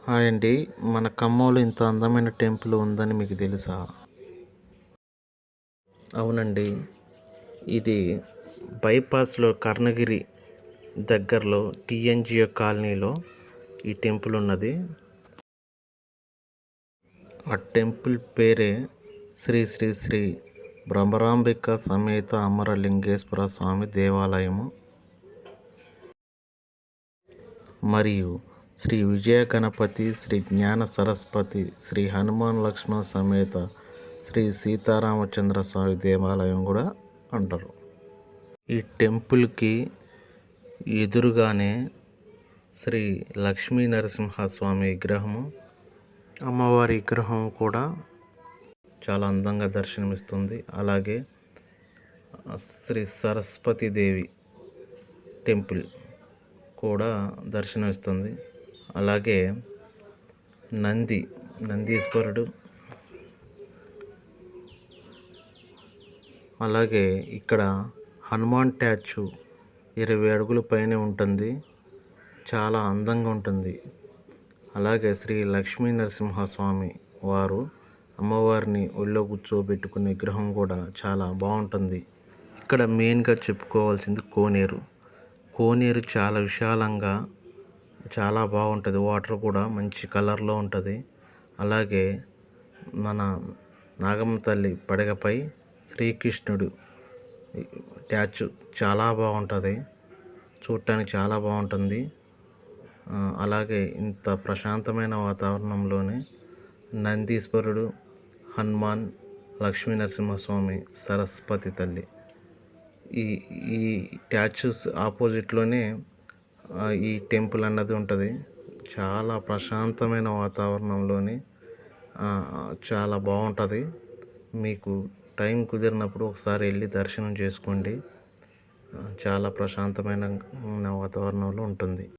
Hi అండి. మన ఖమ్మంలో ఇంత అందమైన టెంపుల్ ఉందని మీకు తెలుసా? అవునండి. ఇది బైపాస్‌లో కర్ణగిరి దగ్గరలో టీఎన్‌జిఓ కాలనీలో ఈ టెంపుల్ ఉన్నది. ఆ టెంపుల్ పేరే శ్రీ శ్రీ శ్రీ భ్రమరాంబిక సమేత అమరలింగేశ్వర స్వామి దేవాలయము మరియు శ్రీ విజయ గణపతి, శ్రీ జ్ఞాన సరస్వతి, శ్రీ హనుమాన్ లక్ష్మణ సమేత శ్రీ సీతారామచంద్ర స్వామి దేవాలయం కూడా అంటారు. ఈ టెంపుల్కి ఎదురుగానే శ్రీ లక్ష్మీ నరసింహస్వామి విగ్రహము, అమ్మవారి విగ్రహం కూడా చాలా అందంగా దర్శనమిస్తుంది. అలాగే శ్రీ సరస్వతీదేవి టెంపుల్ కూడా దర్శనమిస్తుంది. అలాగే నందీశ్వరుడు, అలాగే ఇక్కడ హనుమాన్ స్టాచ్యూ 20 అడుగుల పైనే ఉంటుంది. చాలా అందంగా ఉంటుంది. అలాగే శ్రీ లక్ష్మీ నరసింహస్వామి వారు అమ్మవారిని ఒళ్ళో కూర్చోబెట్టుకునే విగ్రహం కూడా చాలా బాగుంటుంది. ఇక్కడ మెయిన్గా చెప్పుకోవాల్సింది కోనేరు చాలా విశాలంగా చాలా బాగుంటుంది. వాటర్ కూడా మంచి కలర్లో ఉంటుంది. అలాగే మన నాగమ్మ తల్లి పడగపై శ్రీకృష్ణుడు స్టాచ్యూ చాలా బాగుంటుంది. చూడటానికి చాలా బాగుంటుంది. అలాగే ఇంత ప్రశాంతమైన వాతావరణంలోనే నందీశ్వరుడు, హనుమాన్, లక్ష్మీ నరసింహస్వామి, సరస్వతి తల్లి ఈ ఈ స్టాచ్యూస్ ఆపోజిట్లోనే ఈ టెంపుల్ అన్నది ఉంటుంది. చాలా ప్రశాంతమైన వాతావరణంలోని చాలా బాగుంటుంది. మీకు టైం కుదిరినప్పుడు ఒకసారి వెళ్ళి దర్శనం చేసుకోండి. చాలా ప్రశాంతమైన వాతావరణంలో ఉంటుంది.